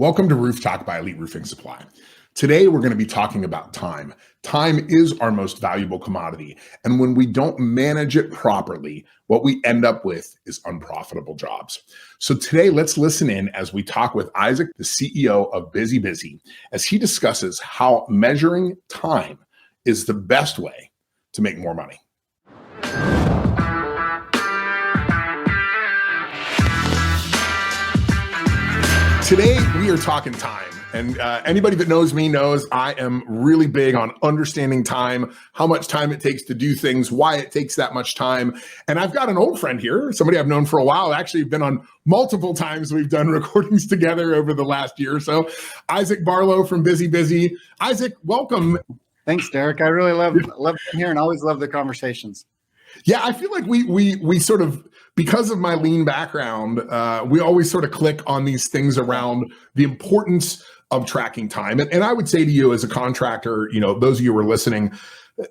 Welcome to Roof Talk by Elite Roofing Supply. Today, we're going to be talking about time. Time is our most valuable commodity. And when we don't manage it properly, what we end up with is unprofitable jobs. So today, let's listen in as we talk with Isaac, the CEO of BusyBusy, as he discusses how measuring time is the best way to make more money. Today, we are talking time. And anybody that knows me knows I am really big on understanding time, how much time it takes to do things, why it takes that much time. And I've got an old friend here, somebody I've known for a while, actually been on multiple times. We've done recordings together over the last year or so. Isaac Barlow from BusyBusy. Isaac, welcome. Thanks, Derrick. I really love being here and always love the conversations. Yeah, I feel like we sort of, because of my lean background, we always sort of click on these things around the importance of tracking time. And I would say to you as a contractor, those of you who are listening,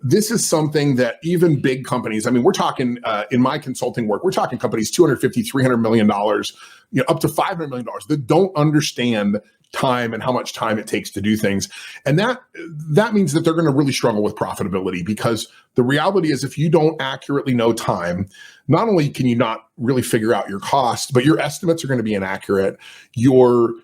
this is something that even big companies, we're talking in my consulting work, we're talking companies $250, $300 million, up to $500 million that don't understand time and how much time it takes to do things. And that means that they're going to really struggle with profitability, because the reality is if you don't accurately know time, not only can you not really figure out your cost, but your estimates are going to be inaccurate. You're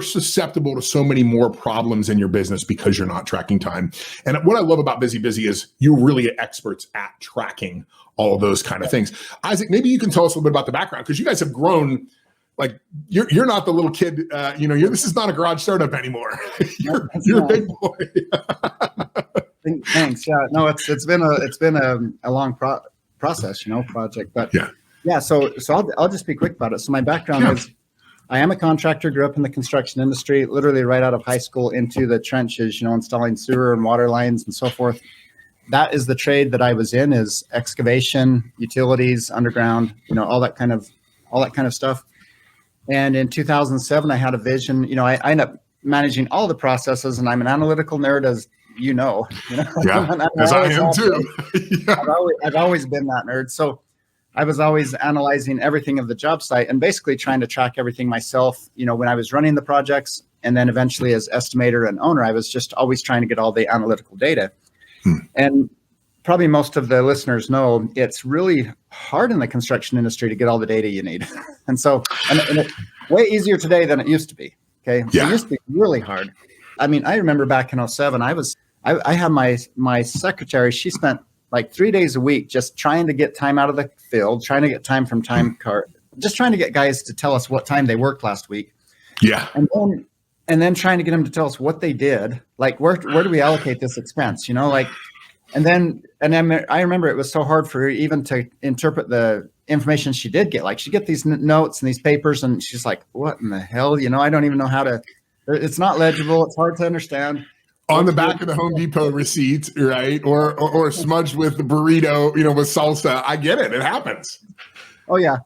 susceptible to so many more problems in your business because you're not tracking time. And what I love about BusyBusy is you're really experts at tracking all of those kind of things. Isaac, maybe you can tell us a little bit about the background, because you guys have grown. Like you're not the little kid, this is not a garage startup anymore. you're a big boy. Thanks. Yeah, no, it's been a long process, project, but yeah. So I'll just be quick about it. So my background is, I am a contractor, grew up in the construction industry, literally right out of high school into the trenches, installing sewer and water lines and so forth. That is the trade that I was in, is excavation, utilities, underground, all that kind of stuff. And in 2007, I had a vision. I ended up managing all the processes, and I'm an analytical nerd, as you know. Yeah, as I am too. Yeah. I've always been that nerd. So I was always analyzing everything of the job site and basically trying to track everything myself. When I was running the projects, and then eventually as estimator and owner, I was just always trying to get all the analytical data. And probably most of the listeners know it's really hard in the construction industry to get all the data you need. And it's way easier today than it used to be. Okay. Yeah. It used to be really hard. I remember back in 2007, I had my secretary, she spent like 3 days a week just trying to get time out of the field, trying to get time from time card, just trying to get guys to tell us what time they worked last week. Yeah. And then trying to get them to tell us what they did. Like, where do we allocate this expense? And then I remember it was so hard for her even to interpret the information she did get. Like, she'd get these notes and these papers, and she's like, what in the hell? I don't even know how to, it's not legible. It's hard to understand. On the back of the Home Depot receipt, right? Or smudged with the burrito, with salsa. I get it. It happens. Oh, yeah.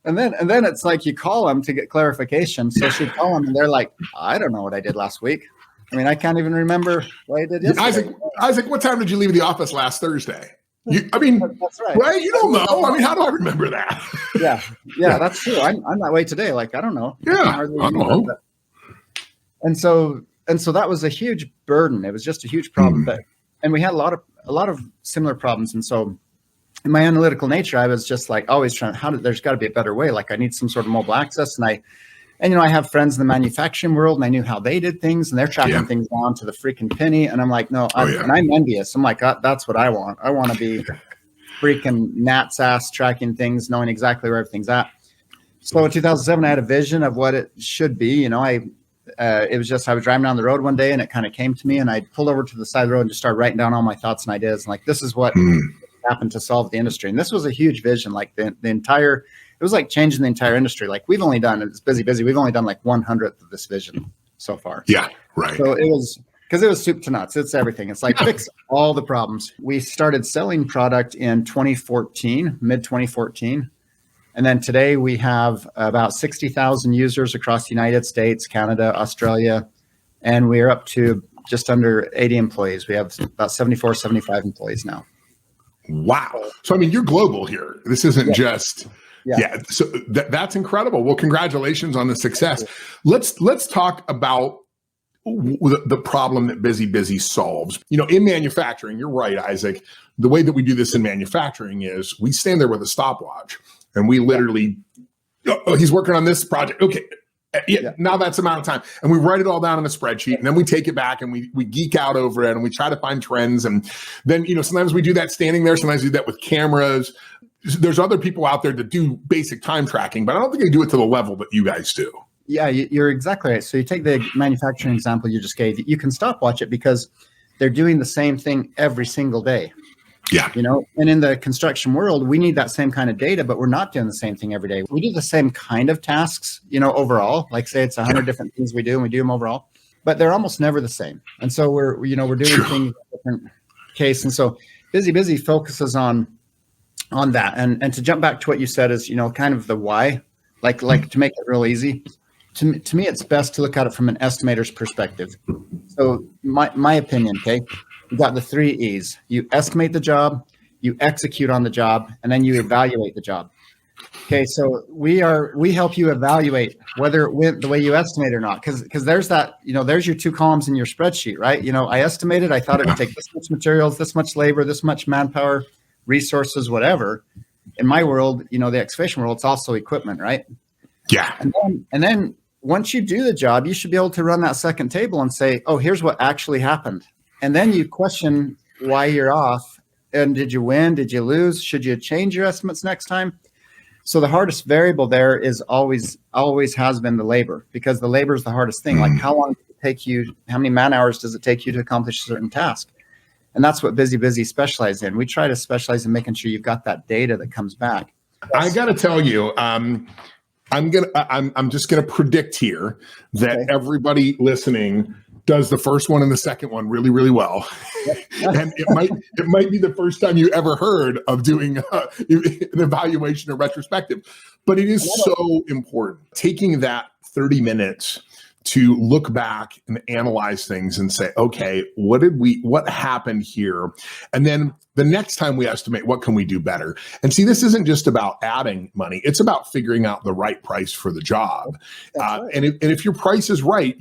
And then it's like you call them to get clarification. So she'd call them, and they're like, I don't know what I did last week. I can't even remember what I did yesterday. Isaac, what time did you leave the office last Thursday? That's right. Right? You don't know. How do I remember that? Yeah, that's true. I'm that way today. Like, I don't know. Yeah, I don't know. And so that was a huge burden. It was just a huge problem. And we had a lot of similar problems. And so in my analytical nature, I was just like always trying, there's got to be a better way. Like, I need some sort of mobile access. And I have friends in the manufacturing world, and I knew how they did things, and they're tracking things down to the freaking penny. And I'm like, no, and I'm envious. I'm like, that's what I want. I want to be freaking Nat's ass tracking things, knowing exactly where everything's at. So in 2007, I had a vision of what it should be. It was just, I was driving down the road one day, and it kind of came to me, and I pulled over to the side of the road and just started writing down all my thoughts and ideas. And like, this is what happened to solve the industry. And this was a huge vision. Like it was like changing the entire industry. Like, we've only done, it's busy. We've only done like 1/100th of this vision so far. Yeah, right. So it was soup to nuts. It's everything. It's like fix all the problems. We started selling product in 2014, mid 2014. And then today we have about 60,000 users across the United States, Canada, Australia, and we're up to just under 80 employees. We have about 74, 75 employees now. Wow. So, you're global here. This isn't just... Yeah. So that's incredible. Well, congratulations on the success. Let's talk about the problem that BusyBusy solves. In manufacturing, you're right, Isaac. The way that we do this in manufacturing is we stand there with a stopwatch and we literally, he's working on this project. Okay. Now that's the amount of time. And we write it all down in a spreadsheet, and then we take it back and we geek out over it and we try to find trends. And then, sometimes we do that standing there. Sometimes we do that with cameras. There's other people out there that do basic time tracking, but I don't think they do it to the level that you guys do. Yeah, you're exactly right. So you take the manufacturing example you just gave, you can stopwatch it because they're doing the same thing every single day. Yeah. And in the construction world, we need that same kind of data, but we're not doing the same thing every day. We do the same kind of tasks, overall, like say it's 100 different things we do and we do them overall, but they're almost never the same. And so we're doing things in a different case. And so BusyBusy focuses on that. And to jump back to what you said is, kind of the why, like to make it real easy. To me, it's best to look at it from an estimator's perspective. So my opinion, okay, you got the 3 E's. You estimate the job, you execute on the job, and then you evaluate the job. Okay, so we help you evaluate whether it went the way you estimate or not. Because there's that, there's your 2 columns in your spreadsheet, right? I estimated, I thought it would take this much materials, this much labor, this much manpower, resources, whatever. In my world, the excavation world, it's also equipment, right? Yeah. And then once you do the job, you should be able to run that second table and say, oh, here's what actually happened. And then you question why you're off. And did you win? Did you lose? Should you change your estimates next time? So the hardest variable there is always has been the labor, because the labor is the hardest thing. Like how long does it take you? How many man hours does it take you to accomplish a certain task? And that's what BusyBusy specializes in. We try to specialize in making sure you've got that data that comes back. I got to tell you, I'm just gonna predict here that everybody listening does the first one and the second one really, really well. And it might be the first time you ever heard of doing an evaluation or retrospective, but it is so important. Taking that 30 minutes to look back and analyze things and say, okay, what happened here? And then the next time we estimate, what can we do better? And see, this isn't just about adding money. It's about figuring out the right price for the job. Right. And if your price is right,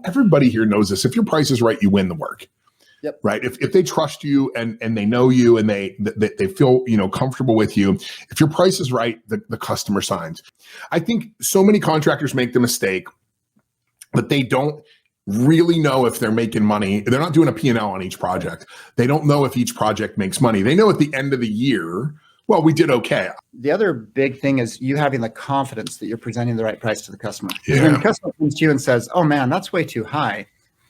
everybody here knows this. If your price is right, you win the work. Yep. Right. If they trust you and they know you and they feel, comfortable with you, if your price is right, the customer signs. I think so many contractors make the mistake but they don't really know if they're making money. They're not doing a P&L on each project. They don't know if each project makes money. They know at the end of the year, well, we did okay. The other big thing is you having the confidence that you're presenting the right price to the customer. Yeah. When the customer comes to you and says, oh man, that's way too high.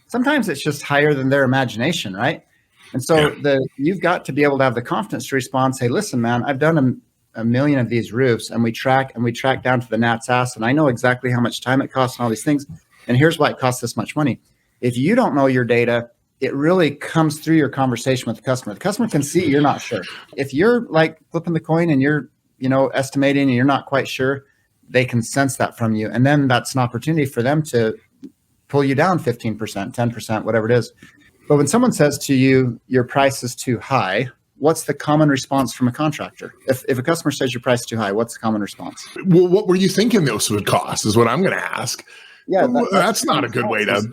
Sometimes it's just higher than their imagination, right? And so you've got to be able to have the confidence to respond, say, listen, man, I've done a million of these roofs and we track down to the gnat's ass. And I know exactly how much time it costs and all these things. And here's why it costs this much money. If you don't know your data, it really comes through your conversation with the customer. The customer can see you're not sure. If you're like flipping the coin and you're, estimating and you're not quite sure, they can sense that from you. And then that's an opportunity for them to pull you down 15%, 10%, whatever it is. But when someone says to you, your price is too high, what's the common response from a contractor? If a customer says your price is too high, what's the common response? Well, what were you thinking those would cost is what I'm going to ask. Yeah, that's not a good way to.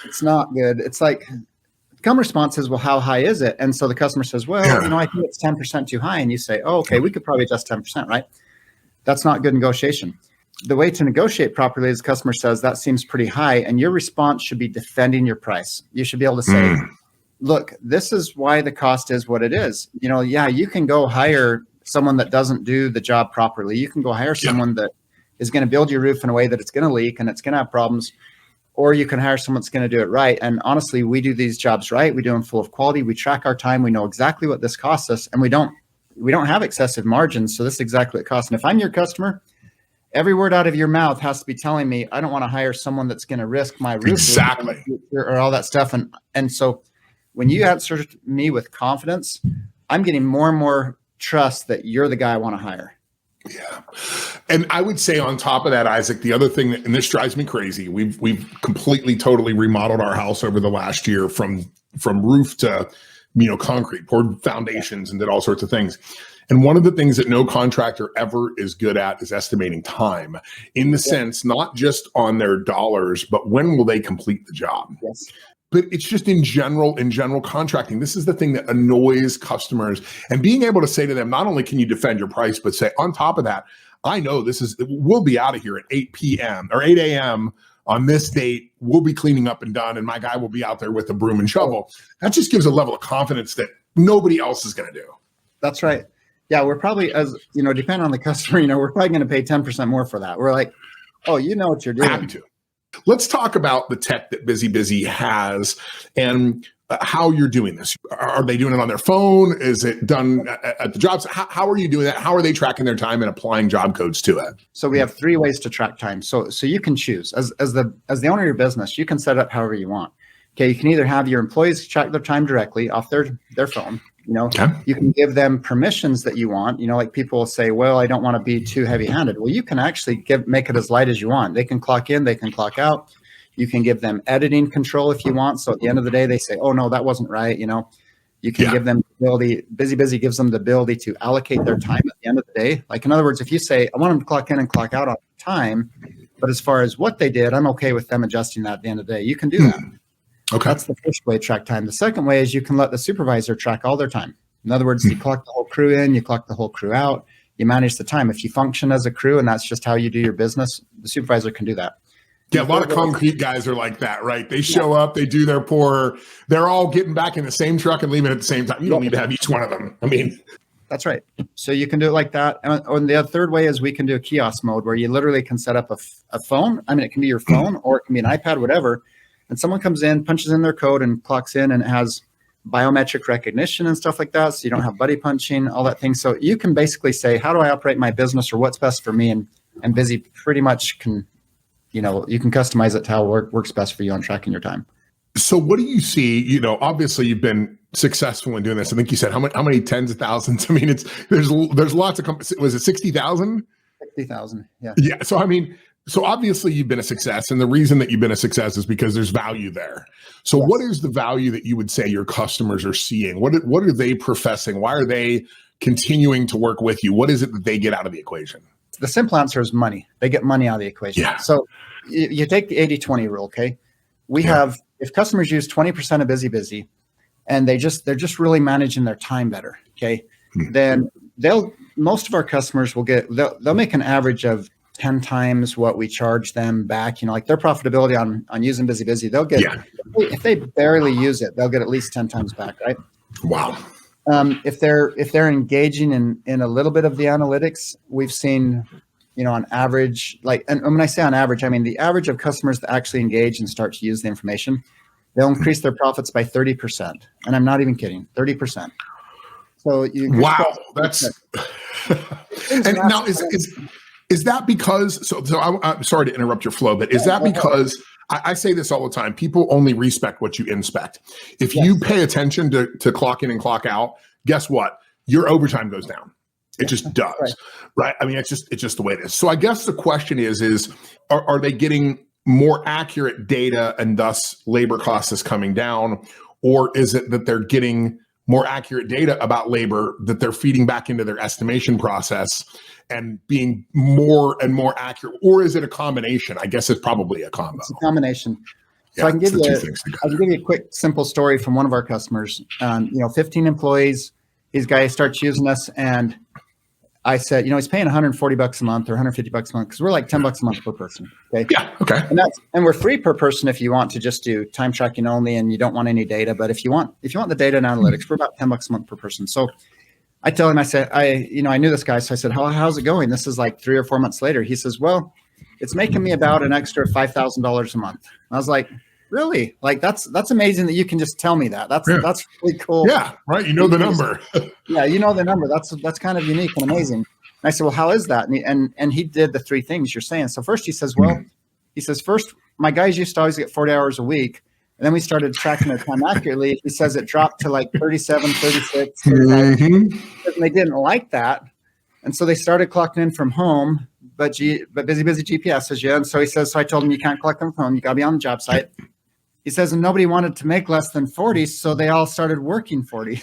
It's not good. It's like the common response is, well, how high is it? And so the customer says, well, I think it's 10% too high. And you say, oh, okay, we could probably adjust 10%, right? That's not good negotiation. The way to negotiate properly is the customer says that seems pretty high. And your response should be defending your price. You should be able to say, look, this is why the cost is what it is. You can go hire someone that doesn't do the job properly. You can go hire someone that is going to build your roof in a way that it's going to leak and it's going to have problems, or you can hire someone that's going to do it right. And honestly, we do these jobs right. We do them full of quality. We track our time. We know exactly what this costs us, and we don't have excessive margins. So this is exactly what it costs. And if I'm your customer, every word out of your mouth has to be telling me, I don't want to hire someone that's going to risk my roof or all that stuff. And so when you answer me with confidence, I'm getting more and more trust that you're the guy I want to hire. Yeah. And I would say on top of that, Isaac, the other thing and this drives me crazy. We've completely, totally remodeled our house over the last year from roof to, concrete, poured foundations and did all sorts of things. And one of the things that no contractor ever is good at is estimating time, in the sense, not just on their dollars, but when will they complete the job? Yes. But it's just in general contracting. This is the thing that annoys customers. And being able to say to them, not only can you defend your price, but say, on top of that, I know we'll be out of here at 8 p.m. or 8 a.m. on this date. We'll be cleaning up and done, and my guy will be out there with a broom and shovel. That just gives a level of confidence that nobody else is going to do. That's right. Yeah, we're probably, as you know, depending on the customer, we're probably going to pay 10% more for that. We're like, oh, you know what you're doing. Happy to. Let's talk about the tech that BusyBusy has and how you're doing this. Are they doing it on their phone? Is it done at the jobs? How are you doing that? How are they tracking their time and applying job codes to it? So we have 3 ways to track time. So you can choose as the owner of your business, you can set it up however you want. Okay, you can either have your employees track their time directly off their phone. Okay. You can give them permissions that you want. Like people will say, well, I don't want to be too heavy-handed. Well, you can actually make it as light as you want. They can clock in, they can clock out. You can give them editing control if you want. So at the end of the day, they say, oh, no, that wasn't right. You can give them the ability. BusyBusy gives them the ability to allocate their time at the end of the day. Like, in other words, if you say, I want them to clock in and clock out on time, but as far as what they did, I'm okay with them adjusting that at the end of the day. You can do that. Okay. That's the first way to track time. The second way is you can let the supervisor track all their time. In other words, you clock the whole crew in, you clock the whole crew out, you manage the time. If you function as a crew and that's just how you do your business, the supervisor can do that. Yeah, a lot of concrete guys are like that, right? They show up, they do their pour, they're all getting back in the same truck and leaving at the same time. You don't need to have each one of them. That's right. So you can do it like that. And the third way is we can do a kiosk mode where you literally can set up a phone. It can be your phone or it can be an iPad, whatever. And someone comes in, punches in their code and clocks in, and it has biometric recognition and stuff like that. So you don't have buddy punching, all that thing. So you can basically say, how do I operate my business or what's best for me? And Busy pretty much can, you can customize it to how it works best for you on tracking your time. So what do you see? Obviously you've been successful in doing this. I think you said how many tens of thousands? There's lots of companies. Was it 60,000? 60,000. Yeah. Yeah. So obviously you've been a success, and the reason that you've been a success is because there's value there. So yes. What is the value that you would say your customers are seeing? What are they professing? Why are they continuing to work with you? What is it that they get out of the equation? The simple answer is money. They get money out of the equation. Yeah. So you take the 80-20 rule, okay? We have, if customers use 20% of BusyBusy and they're just really managing their time better, okay? Then most of our customers they'll make an average of 10 times what we charge them back. Like their profitability on using BusyBusy, they'll get, if they barely use it, they'll get at least 10 times back, right? Wow. If they're engaging in a little bit of the analytics, we've seen, on average, and when I say on average, I mean the average of customers that actually engage and start to use the information, they'll increase their profits by 30%. And I'm not even kidding, 30%. So wow, that's and now is that because, so I'm sorry to interrupt your flow, but is that because, I say this all the time, people only respect what you inspect. If you pay attention to clock in and clock out, guess what? Your overtime goes down. It just does, right? It's just the way it is. So I guess the question is are they getting more accurate data and thus labor costs is coming down? Or is it that they're getting more accurate data about labor that they're feeding back into their estimation process and being more and more accurate? Or is it a combination? I guess it's probably a combo. It's a combination. So I can give you a quick, simple story from one of our customers. 15 employees. These guys start using us, and I said, he's paying $140 a month or $150 a month because we're like $10 a month per person. Okay. Yeah. Okay. And we're free per person if you want to just do time tracking only and you don't want any data. But if you want the data and analytics, we're about $10 a month per person. So I tell him, I said, I knew this guy. So I said, how's it going? This is like 3 or 4 months later. He says, well, it's making me about an extra $5,000 a month. I was like, really? Like, that's amazing that you can just tell me that. That's really cool. Yeah. Right. You know the number. Yeah. You know the number. That's kind of unique and amazing. And I said, well, how is that? And he did the 3 things you're saying. So first he says, first, my guys used to always get 40 hours a week. And then we started tracking their time accurately. He says it dropped to like 37, 36, 39. And they didn't like that. And so they started clocking in from home, but BusyBusy GPS says, yeah. And so he says, so I told him, you can't clock them from home. You got to be on the job site. He says, and nobody wanted to make less than 40. So they all started working 40.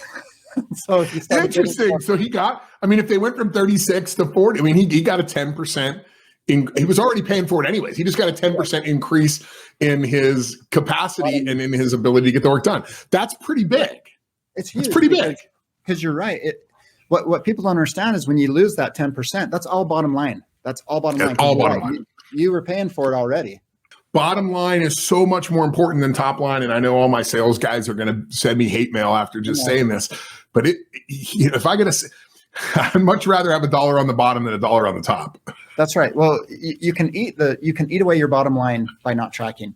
So he started Interesting. So he got, I mean, if they went from 36 to 40, I mean, he got a 10%. He was already paying for it anyways. He just got a 10% increase in his capacity and in his ability to get the work done. That's pretty big. It's huge. It's pretty big. Because you're right. What people don't understand is when you lose that 10%, that's all bottom line. That's all bottom line. All bottom line. You were paying for it already. Bottom line is so much more important than top line. And I know all my sales guys are going to send me hate mail after just saying this. But if I get I'd much rather have $1 on the bottom than $1 on the top. That's right. Well, you can eat away your bottom line by not tracking.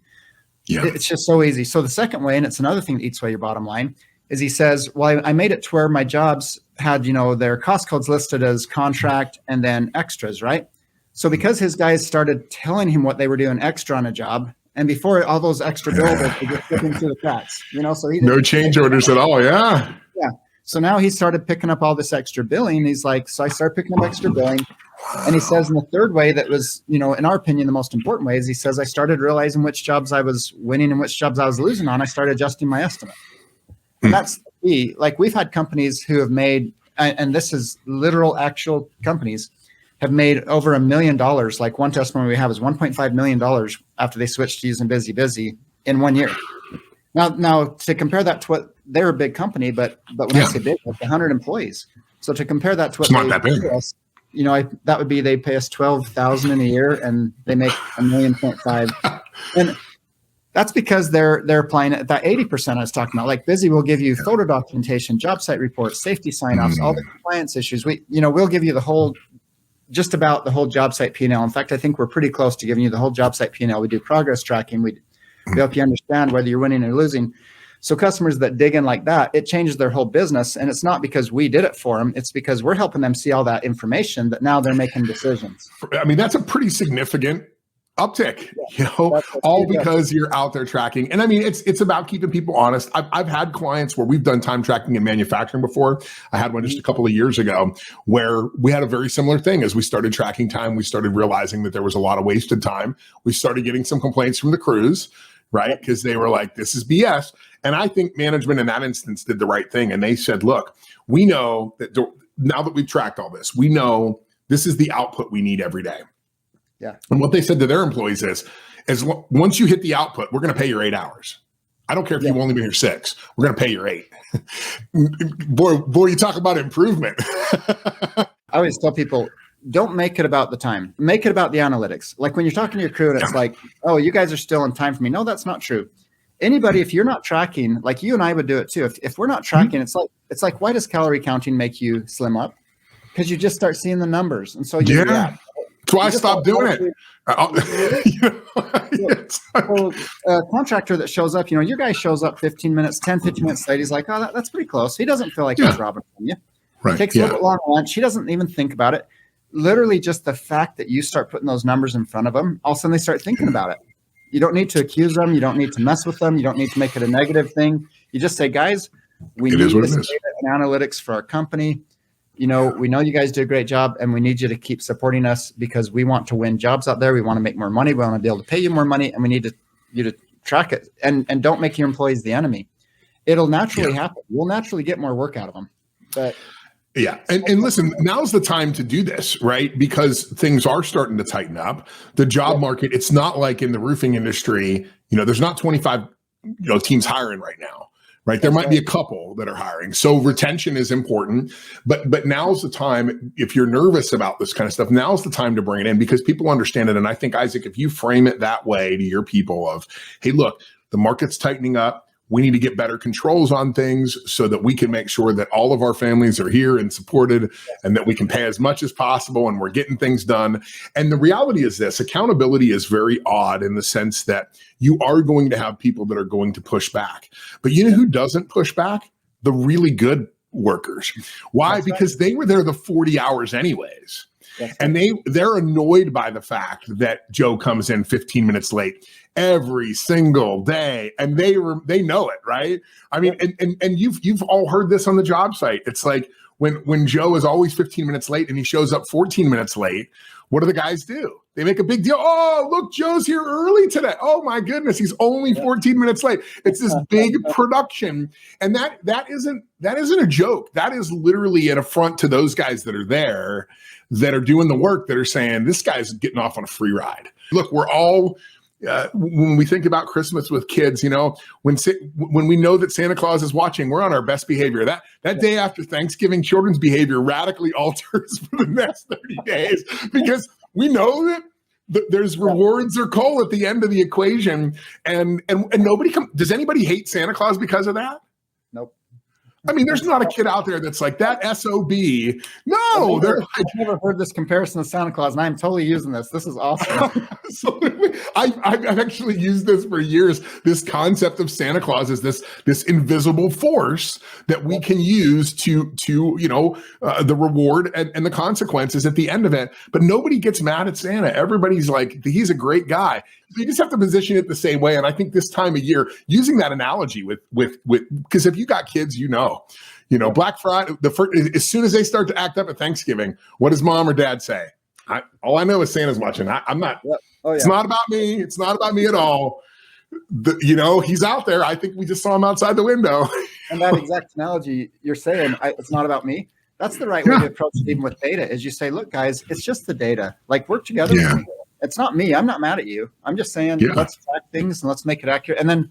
Yeah. It's just so easy. So the second way, and it's another thing that eats away your bottom line, is he says, well, I made it to where my jobs had, their cost codes listed as contract and then extras, right? So because his guys started telling him what they were doing extra on a job, and before all those extra bills were just slipping through the cracks, so he no change orders at all. Yeah. Yeah. So now he started picking up all this extra billing. He's like, so I started picking up extra billing. And he says in the third way that was, in our opinion, the most important way is he says, I started realizing which jobs I was winning and which jobs I was losing on. I started adjusting my estimate. And that's the key. Like we've had companies who have made, and this is literal actual companies, have made over $1 million. Like one testimony we have is $1.5 million after they switched to using BusyBusy in 1 year. Now to compare that to what they're a big company, but when I say big, like 100 employees. So to compare that to what not that big. Us, that would be they pay us $12,000 in a year and they make $1.5 million. And that's because they're applying it that 80% I was talking about. Like Busy will give you photo documentation, job site reports, safety sign-offs, all the compliance issues. We'll give you just about the whole job site P&L. In fact, I think we're pretty close to giving you the whole job site P&L. We do progress tracking. We help you understand whether you're winning or losing. So customers that dig in like that, it changes their whole business. And it's not because we did it for them. It's because we're helping them see all that information that now they're making decisions. I mean, that's a pretty significant uptick, all because you're out there tracking. And I mean, it's about keeping people honest. I've had clients where we've done time tracking in manufacturing before. I had one just a couple of years ago where we had a very similar thing. As we started tracking time, we started realizing that there was a lot of wasted time. We started getting some complaints from the crews, right? Because they were like, this is BS. And I think management in that instance did the right thing. And they said, look, we know that now that we've tracked all this, we know this is the output we need every day. Yeah. And what they said to their employees is once you hit the output, we're going to pay your 8 hours. I don't care if you've only been here 6. We're going to pay your 8. boy, you talk about improvement. I always tell people, don't make it about the time. Make it about the analytics. Like when you're talking to your crew and it's like, oh, you guys are still on time for me. No, that's not true. Anybody, if you're not tracking, like you and I would do it too. If we're not tracking, it's like, why does calorie counting make you slim up? Because you just start seeing the numbers. And so you react. That's why I stopped doing it. So a contractor that shows up, your guy shows up 15 minutes late. He's like, oh, that's pretty close. He doesn't feel like he's robbing from you. Right. Takes a little bit long lunch. He doesn't even think about it. Literally just the fact that you start putting those numbers in front of them, all of a sudden they start thinking about it. You don't need to accuse them. You don't need to mess with them. You don't need to make it a negative thing. You just say, guys, we need this data and analytics for our company. We know you guys do a great job and we need you to keep supporting us because we want to win jobs out there. We want to make more money. We want to be able to pay you more money and we need you to track it and don't make your employees the enemy. It'll naturally happen. We'll naturally get more work out of them. But yeah. And listen, now's the time to do this, right? Because things are starting to tighten up. The job market, it's not like in the roofing industry, there's not 25 teams hiring right now. Right. There might be a couple that are hiring. So retention is important. But now's the time, if you're nervous about this kind of stuff, now's the time to bring it in because people understand it. And I think, Isaac, if you frame it that way to your people of, hey, look, the market's tightening up. We need to get better controls on things so that we can make sure that all of our families are here and supported and that we can pay as much as possible and we're getting things done. And the reality is this, accountability is very odd in the sense that you are going to have people that are going to push back. But you know who doesn't push back? The really good workers. Why? Because they were there the 40 hours anyways. And they're annoyed by the fact that Joe comes in 15 minutes late every single day, and they know it, right? I mean, and you've all heard this on the job site. It's like when Joe is always 15 minutes late and he shows up 14 minutes late. what do the guys do? They make a big deal. Oh, look, Joe's here early today. Oh my goodness, he's only 14 minutes late. It's this big production, and that isn't a joke. That is literally an affront to those guys that are there, that are doing the work, that are saying this guy's getting off on a free ride. Look, we're all. When we think about Christmas with kids, when we know that Santa Claus is watching, we're on our best behavior. That day after Thanksgiving, children's behavior radically alters for the next 30 days because we know that there's rewards or coal at the end of the equation, and nobody does anybody hate Santa Claus because of that? Nope. I mean, there's not a kid out there that's like that SOB. No, I've never heard this comparison to Santa Claus, and I'm totally using this. This is awesome. Absolutely. I've actually used this for years. This concept of Santa Claus is this invisible force that we can use to the reward and the consequences at the end of it. But nobody gets mad at Santa. Everybody's like, he's a great guy. You just have to position it the same way. And I think this time of year, using that analogy with because if you got kids, Black Friday, as soon as they start to act up at Thanksgiving, what does mom or dad say? All I know is Santa's watching. I'm not. Yep. Oh, yeah. It's not about me. It's not about me at all. He's out there. I think we just saw him outside the window. And that exact analogy you're saying, it's not about me. That's the right way to approach it, even with data, is you say, look, guys, it's just the data. Like, work together. Yeah. It's not me. I'm not mad at you. I'm just saying, let's track things and let's make it accurate. And then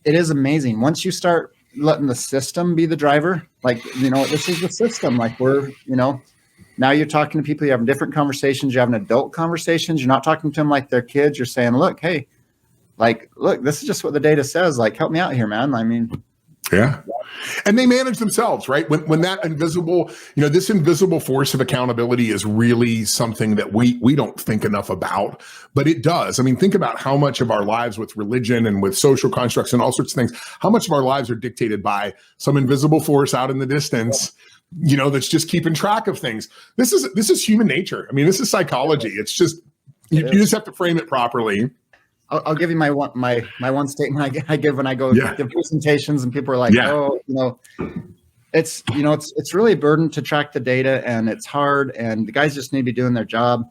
it is amazing. Once you start letting the system be the driver, this is the system. Like now you're talking to people, you're having different conversations, you're having adult conversations. You're not talking to them like they're kids. You're saying, look, hey, look, this is just what the data says. Like, help me out here, man. I mean, yeah. And they manage themselves, right? When that invisible, this invisible force of accountability is really something that we don't think enough about, but it does. I mean, think about how much of our lives with religion and with social constructs and all sorts of things, how much of our lives are dictated by some invisible force out in the distance, that's just keeping track of things. This is human nature. I mean, this is psychology. It's just, you just have to frame it properly. I'll give you my one statement I give when I go give presentations, and people are like, it's really a burden to track the data, and it's hard, and the guys just need to be doing their job.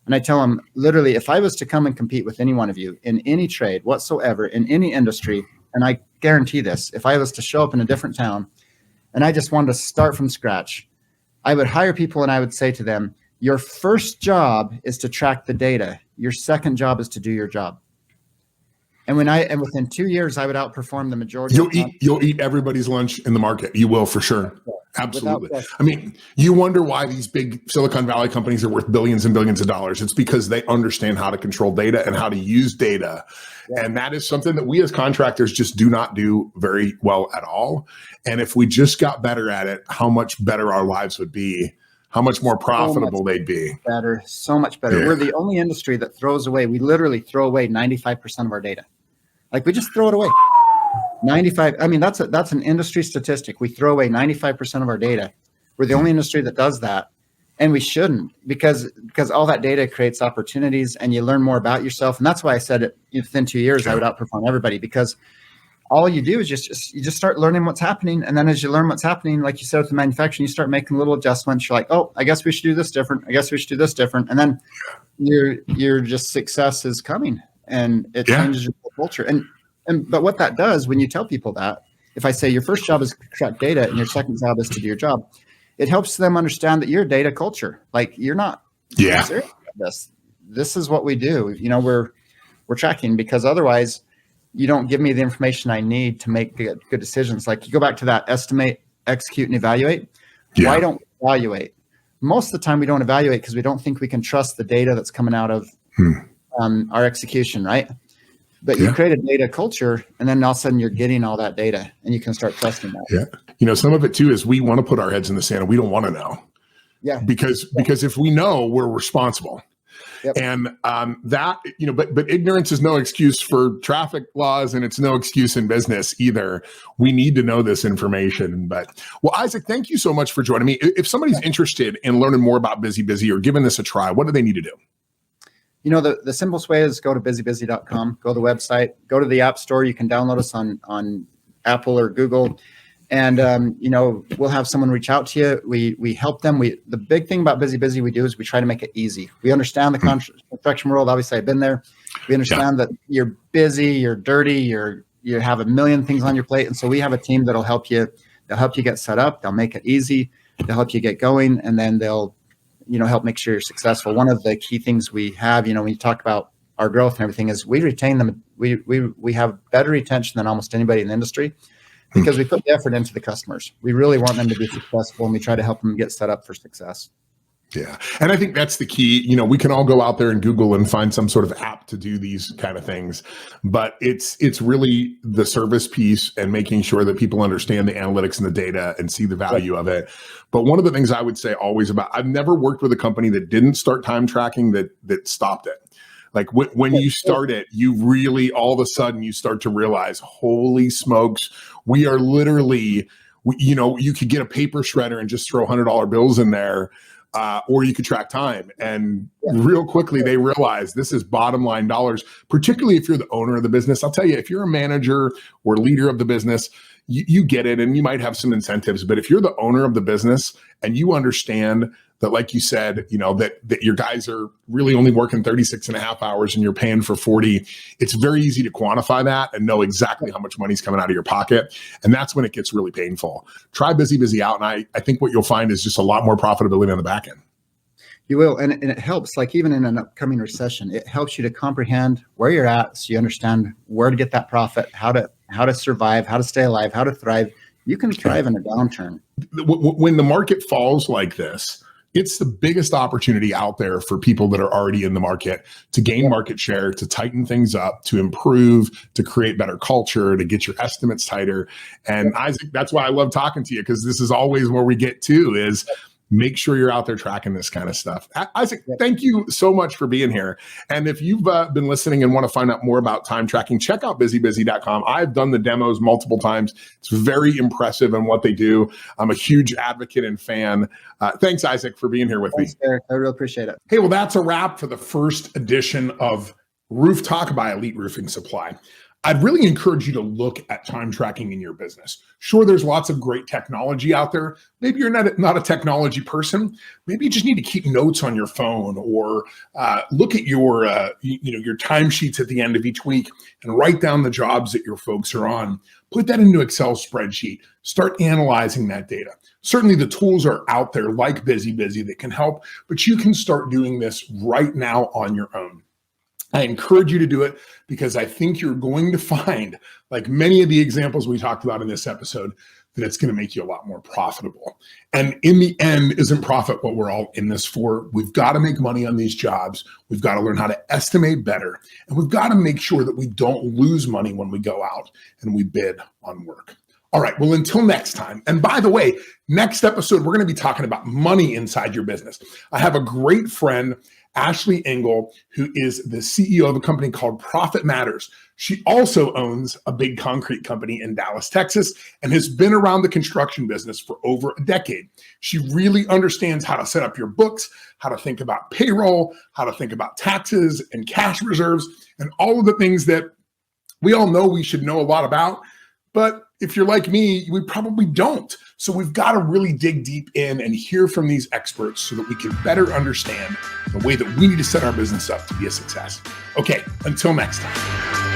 And I tell them, literally, if I was to come and compete with any one of you in any trade whatsoever, in any industry, and I guarantee this, if I was to show up in a different town and I just wanted to start from scratch, I would hire people and I would say to them, your first job is to track the data. Your second job is to do your job. And within 2 years, I would outperform the majority. You'll eat everybody's lunch in the market. You will, for sure. Absolutely. I mean, you wonder why these big Silicon Valley companies are worth billions and billions of dollars. It's because they understand how to control data and how to use data. Yeah. And that is something that we as contractors just do not do very well at all. And if we just got better at it, how much better our lives would be, how much more profitable they'd be. So much better. Yeah. We're the only industry that we literally throw away 95% of our data. Like, we just throw it away. 95. I mean, that's an industry statistic. We throw away 95% of our data. We're the only industry that does that. And we shouldn't, because all that data creates opportunities, and you learn more about yourself. And that's why I said within 2 years, I would outperform everybody, because all you do is you just start learning what's happening. And then as you learn what's happening, like you said with the manufacturing, you start making little adjustments. You're like, oh, I guess we should do this different. I guess we should do this different. And then your just success is coming, and it changes your culture. But what that does, when you tell people that, if I say your first job is to track data and your second job is to do your job, it helps them understand that you're a data culture. Like, you're not serious about this is what we do. We're tracking, because otherwise you don't give me the information I need to make good decisions. Like, you go back to that estimate, execute, and evaluate. Yeah. Why don't we evaluate? Most of the time we don't evaluate because we don't think we can trust the data that's coming out of our execution, right? But you create a data culture, and then all of a sudden you're getting all that data, and you can start trusting that. Yeah. Some of it too is we want to put our heads in the sand, and we don't want to know. Yeah. Because if we know, we're responsible. Yep. And but ignorance is no excuse for traffic laws, and it's no excuse in business either. We need to know this information. Well, Isaac, thank you so much for joining me. If somebody's interested in learning more about BusyBusy or giving this a try, what do they need to do? The simplest way is go to busybusy.com, go to the website, go to the App Store. You can download us on Apple or Google. And we'll have someone reach out to you. We help them. The big thing about BusyBusy we do is we try to make it easy. We understand the construction world. Obviously, I've been there. We understand that you're busy, you're dirty, you have a million things on your plate, and so we have a team that'll help you. They'll help you get set up. They'll make it easy. They'll help you get going, and then they'll help make sure you're successful. One of the key things we have, when you talk about our growth and everything, is we retain them. We have better retention than almost anybody in the industry, because we put the effort into the customers. We really want them to be successful, and we try to help them get set up for success. Yeah. And I think that's the key. We can all go out there and Google and find some sort of app to do these kind of things, but it's really the service piece and making sure that people understand the analytics and the data and see the value of it. But one of the things I would say always I've never worked with a company that didn't start time tracking that stopped it. Like when you start it, you really, all of a sudden you start to realize, holy smokes, we are literally, you could get a paper shredder and just throw $100 bills in there. Or you could track time, and real quickly they realize this is bottom line dollars, particularly if you're the owner of the business. I'll tell you, if you're a manager or leader of the business, you get it, and you might have some incentives. But if you're the owner of the business and you understand that, like you said, that your guys are really only working 36 and a half hours and you're paying for 40, it's very easy to quantify that and know exactly how much money's coming out of your pocket. And that's when it gets really painful. Try BusyBusy out. And I think what you'll find is just a lot more profitability on the back end. You will. And it helps, like even in an upcoming recession, it helps you to comprehend where you're at, so you understand where to get that profit, how to survive, how to stay alive, how to thrive. You can thrive in a downturn. When the market falls like this, it's the biggest opportunity out there for people that are already in the market to gain market share, to tighten things up, to improve, to create better culture, to get your estimates tighter. And Isaac, that's why I love talking to you, because this is always where we get to is make sure you're out there tracking this kind of stuff. Isaac, thank you so much for being here. And if you've been listening and want to find out more about time tracking, check out busybusy.com. I've done the demos multiple times. It's very impressive in what they do. I'm a huge advocate and fan. Thanks, Isaac, for being here with me. Derrick. I really appreciate it. Hey, well, that's a wrap for the first edition of Roof Talk by Elite Roofing Supply. I'd really encourage you to look at time tracking in your business. Sure, there's lots of great technology out there. Maybe you're not a technology person. Maybe you just need to keep notes on your phone, or look at your timesheets at the end of each week and write down the jobs that your folks are on. Put that into an Excel spreadsheet. Start analyzing that data. Certainly the tools are out there like BusyBusy that can help, but you can start doing this right now on your own. I encourage you to do it, because I think you're going to find, like many of the examples we talked about in this episode, that it's going to make you a lot more profitable. And in the end, isn't profit what we're all in this for? We've got to make money on these jobs. We've got to learn how to estimate better. And we've got to make sure that we don't lose money when we go out and we bid on work. All right, well, until next time. And by the way, next episode, we're going to be talking about money inside your business. I have a great friend, Ashley Engel, who is the CEO of a company called Profit Matters. She also owns a big concrete company in Dallas, Texas, and has been around the construction business for over a decade. She really understands how to set up your books, how to think about payroll, how to think about taxes and cash reserves, and all of the things that we all know we should know a lot about. But if you're like me, we probably don't. So we've got to really dig deep in and hear from these experts so that we can better understand the way that we need to set our business up to be a success. Okay, until next time.